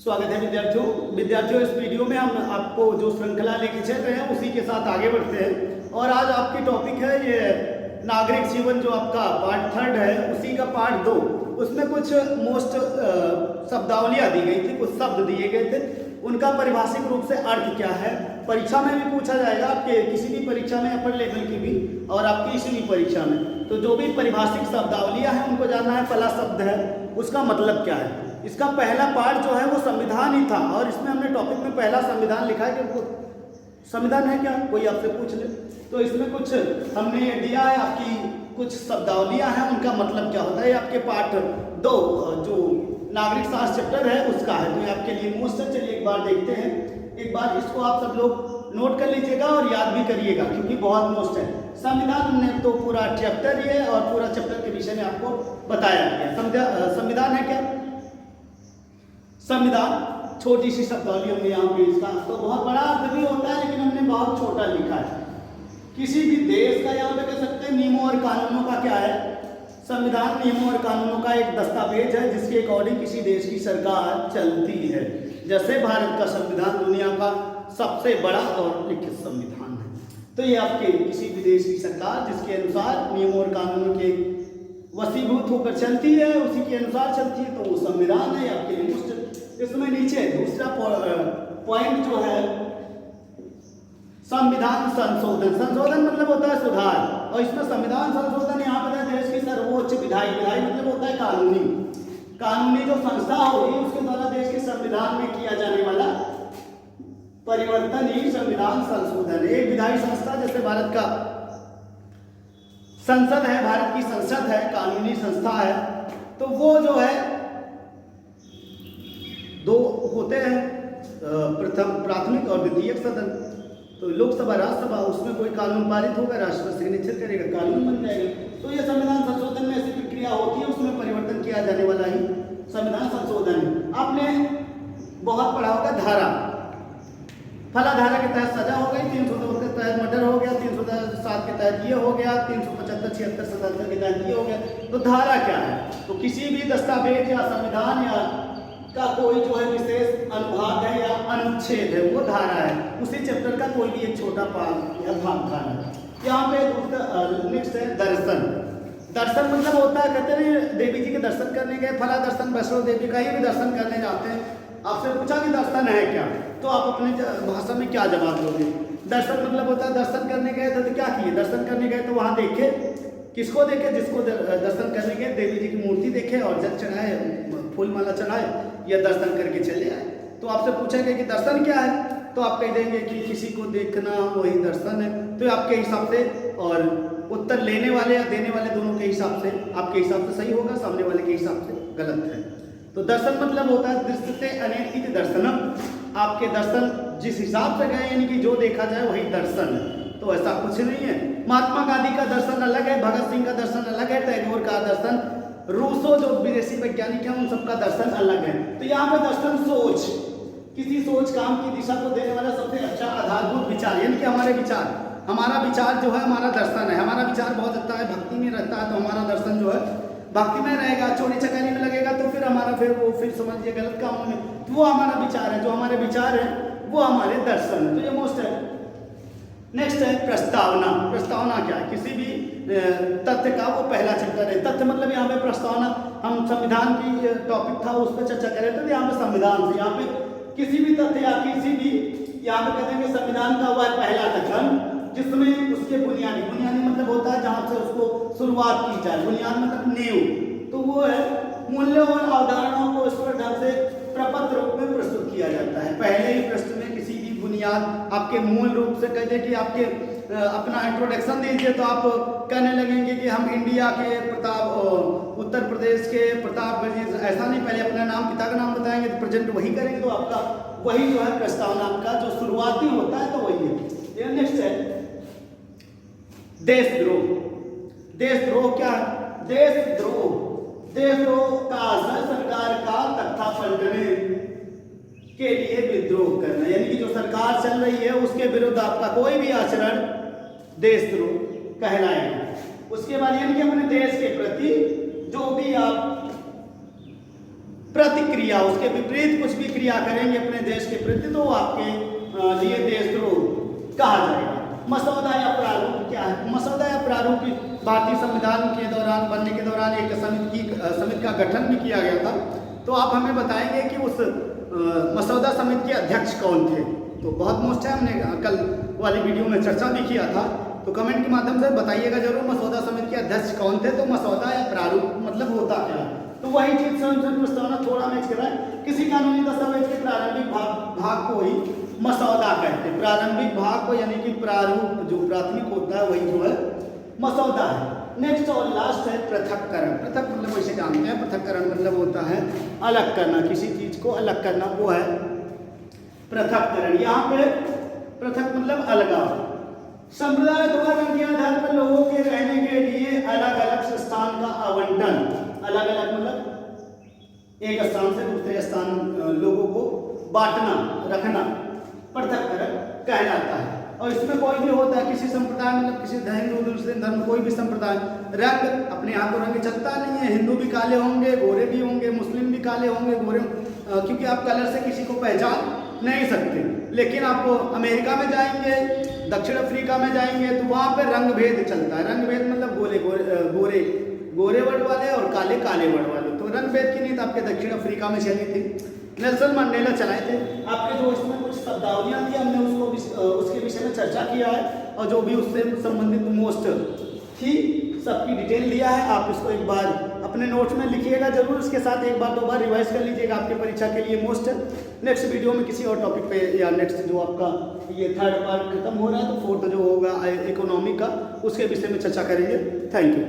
स्वागत है विद्यार्थियों इस वीडियो में हम आपको जो श्रृंखला लेके चल रहे हैं उसी के साथ आगे बढ़ते हैं। और आज आपकी टॉपिक है ये नागरिक जीवन, जो आपका पार्ट 3 है, उसी का पार्ट 2। उसमें कुछ मोस्ट शब्दावलियाँ दी गई थी, कुछ शब्द दिए गए थे, उनका परिभाषिक रूप से अर्थ क्या है। परीक्षा में भी पूछा जाएगा, आपके किसी भी परीक्षा में, अपर लेवल की भी और आपकी इसी भी परीक्षा में। तो जो भी परिभाषिक शब्दावलियाँ हैं उनको जानना है। पहला शब्द है उसका मतलब क्या है। इसका पहला पार्ट जो है वो संविधान ही था, और इसमें हमने टॉपिक में पहला संविधान लिखा है कि वो संविधान है क्या, कोई आपसे पूछ ले तो इसमें कुछ हमने दिया है, आपकी कुछ शब्दावलियां हैं, उनका मतलब क्या होता है। आपके पार्ट 2 जो नागरिक शास्त्र चैप्टर है उसका है, तो ये आपके लिए मोस्ट है। चलिए एक बार देखते हैं, एक बार इसको आप सब लोग नोट कर लीजिएगा और याद भी करिएगा, क्योंकि बहुत मोस्ट है। संविधान ने तो पूरा चैप्टर ये और पूरा चैप्टर के विषय में आपको बताया गया। संविधान है क्या, संविधान छोटी सी शब्दावली हमने यहाँ पे, इसका तो बहुत बड़ा अर्थ भी होता है, लेकिन हमने बहुत छोटा लिखा है। किसी भी देश का यहाँ पे कह सकते हैं नियमों और कानूनों का क्या है, संविधान नियमों और कानूनों का एक दस्तावेज है जिसके अकॉर्डिंग किसी देश की सरकार चलती है। जैसे भारत का संविधान दुनिया का सबसे बड़ा और लिखित संविधान है, तो ये आपके किसी भी देश की सरकार जिसके अनुसार नियमों और कानूनों के वसीभूत होकर चलती है, उसी के अनुसार चलती है, तो वो संविधान है आपके लिए। इसमें नीचे दूसरा पॉइंट जो है संविधान संशोधन। संशोधन मतलब होता है सुधार, और इसमें संविधान संशोधन यहाँ पर देश की सर्वोच्च विधायी मतलब होता है कानूनी जो संस्था होगी उसके द्वारा देश के संविधान में किया जाने वाला परिवर्तन ही संविधान संशोधन। एक विधायी संस्था जैसे भारत का संसद है, भारत की संसद है, कानूनी संस्था है, तो वो जो है दो होते हैं, प्रथम प्राथमिक और द्वितीयक सदन। तो लोकसभा राज्यसभा, उसमें कोई कानून पारित होगा, राष्ट्रपति सिग्नेचर करेगा, कानून बन जाएगा। तो ये संविधान संशोधन में ऐसी प्रक्रिया होती है, उसमें परिवर्तन किया जाने वाला ही संविधान संशोधन है। आपने बहुत पढ़ा होगा धारा, फला धारा के तहत सजा हो गई, 302 के तहत मर्डर हो गया, 307 के तहत ये हो गया, 375, 76, 77 के तहत ये हो गया। तो धारा क्या है, तो किसी भी दस्तावेज या संविधान या का कोई जो है विशेष अनुभाग है या अनुच्छेद है, वो धारा है। उसी चैप्टर का कोई भी एक छोटा पार्ट या भाग धारा है। यहाँ पे नेक्स्ट है दर्शन। दर्शन मतलब होता है, कहते हैं देवी जी के दर्शन करने गए, फला दर्शन, वैष्णो देवी का ही भी दर्शन करने जाते हैं। आपसे पूछा कि दर्शन है क्या, तो आप अपने भाषा में क्या जवाब दोगे। दर्शन मतलब होता है दर्शन करने गए तो क्या किए, दर्शन करने गए तो वहाँ देखे, किसको देखे, जिसको दर्शन करने गए देवी जी की मूर्ति देखे और जल चढ़ाए, फूल माला चढ़ाए या दर्शन करके चले आए। तो आपसे पूछेंगे कि दर्शन क्या है, तो आप कह देंगे कि किसी को देखना वही दर्शन है। तो आपके हिसाब से, और उत्तर लेने वाले या देने वाले दोनों के हिसाब से, आपके हिसाब से सही होगा, सामने वाले के हिसाब से गलत है। तो दर्शन मतलब होता है दृष्टते अनेक दर्शनम, आपके दर्शन जिस हिसाब से गए, यानी कि जो देखा जाए वही दर्शन है। तो ऐसा कुछ नहीं है। महात्मा गांधी का दर्शन अलग है, भगत सिंह का दर्शन अलग है, टैगोर का दर्शन, रूसो जो विदेशी वैज्ञानिक है उन सबका दर्शन अलग है। तो यहाँ पे दर्शन सोच, किसी सोच काम की दिशा को देने वाला सबसे अच्छा आधारभूत विचार, यानी कि हमारे विचार, हमारा विचार जो है हमारा दर्शन है। हमारा विचार बहुत अच्छा है, भक्ति में रहता है, तो हमारा दर्शन जो है भक्ति में रहेगा। चोरी चकारी में लगेगा तो फिर हमारा फिर समझिए गलत कामों में, तो वो हमारा विचार है। जो हमारे विचार है वो हमारे दर्शन है। तो ये मोस्ट है। नेक्स्ट है प्रस्तावना। प्रस्तावना क्या है, किसी भी तथ्य का वो पहला चैप्टर है। तथ्य मतलब यहाँ पे प्रस्तावना, हम संविधान की टॉपिक था उस पर चर्चा करें, तो यहाँ पे संविधान से, यहाँ पे किसी भी तथ्य या किसी भी, यहाँ पे कहते हैं कि संविधान का वह पहला कथन जिसमें उसके बुनियादी मतलब होता है जहाँ से उसको शुरुआत की जाए, बुनियाद मतलब नींव, तो वो है मूल्यों और अवधारणाओं को इस पर ढंग से प्रपत्र रूप में प्रस्तुत किया जाता है। पहले ही प्रश्न में किसी भी बुनियाद आपके मूल रूप से कहते हैं कि आपके अपना इंट्रोडक्शन दीजिए, तो आप कहने लगेंगे कि हम इंडिया के उत्तर प्रदेश के प्रतापगढ़, ऐसा नहीं, पहले अपना नाम, पिता का नाम बताएंगे, तो प्रेजेंट वही करेंगे, तो आपका वही जो है प्रस्तावना आपका जो शुरुआती होता है, तो वही है। नेक्स्ट है देशद्रोह। देशद्रोह क्या है, देशद्रोह का असर सरकार का तख्ता पलटने के लिए विद्रोह करना, यानी कि जो सरकार चल रही है उसके विरुद्ध आपका कोई भी आचरण देशद्रोह कहलाएगा। उसके बाद यानी कि अपने देश के प्रति जो भी आप प्रतिक्रिया, उसके विपरीत कुछ भी क्रिया करेंगे अपने देश के प्रति तो वो आपके लिए देशद्रोह कहा जाएगा। मसौदा या प्रारूप क्या है? मसौदा या प्रारूप भारतीय संविधान के दौरान बनने के दौरान एक समिति का गठन भी किया गया था। तो आप हमें बताएंगे कि उस मसौदा समिति के अध्यक्ष कौन थे? तो बहुत मोस्ट है, हमने कल वाली वीडियो में चर्चा भी किया था, तो कमेंट के माध्यम से बताइएगा जरूर मसौदा समिति के अध्यक्ष कौन थे। तो मसौदा या प्रारूप मतलब होता क्या है? तो वही चीज प्रस्तावना थोड़ा मैच कर रहा है। किसी कानूनी दस्तावेज के प्रारंभिक भाग को ही मसौदा कहते हैं। प्रारंभिक भाग को यानी कि प्रारूप जो प्राथमिक होता है वही जो है मसौदा है। नेक्स्ट और लास्ट है पृथक्करण। पृथक मतलब वैसे जानते हैं, पृथक्करण मतलब होता है अलग करना, किसी चीज को अलग करना, वो है पृथक्करण। यहाँ पे पृथक मतलब अलगाव। संप्रदाय द्वारा रंग के आधार पर लोगों के रहने के लिए अलग अलग स्थान का आवंटन। अलग अलग मतलब एक स्थान से दूसरे स्थान लोगों को बांटना, रखना पृथक्करण कहलाता है। और इसमें कोई भी होता है, किसी संप्रदाय मतलब किसी हिंदू दूसरे धर्म कोई भी संप्रदाय रंग अपने यहाँ तो रंग चलता नहीं है। हिंदू भी काले होंगे, गोरे भी होंगे, मुस्लिम भी काले होंगे, गोरे, क्योंकि आप कलर से किसी को पहचान नहीं सकते। लेकिन आप अमेरिका में जाएंगे, दक्षिण अफ्रीका में जाएंगे तो वहाँ पे रंग भेद चलता है। रंग भेद मतलब गोरे वर्ड वाले और काले वर्ड वाले। तो रंग भेद की नीति आपके दक्षिण अफ्रीका में चली थी, नेल्सन मंडेला चलाए थे। आपके जो इसमें कुछ शब्दावलियाँ थी हमने उसको भी उसके विषय में चर्चा किया है, और जो भी उससे संबंधित मोस्ट थी सबकी डिटेल दिया है। आप इसको एक बार अपने नोट्स में लिखिएगा जरूर, इसके साथ एक बार 2 बार रिवाइज कर लीजिएगा आपके परीक्षा के लिए मोस्ट। नेक्स्ट वीडियो में किसी और टॉपिक पे या नेक्स्ट जो आपका ये 3rd पार्ट खत्म हो रहा है तो 4th जो होगा इकोनॉमी का, उसके विषय में चर्चा करेंगे। Thank you.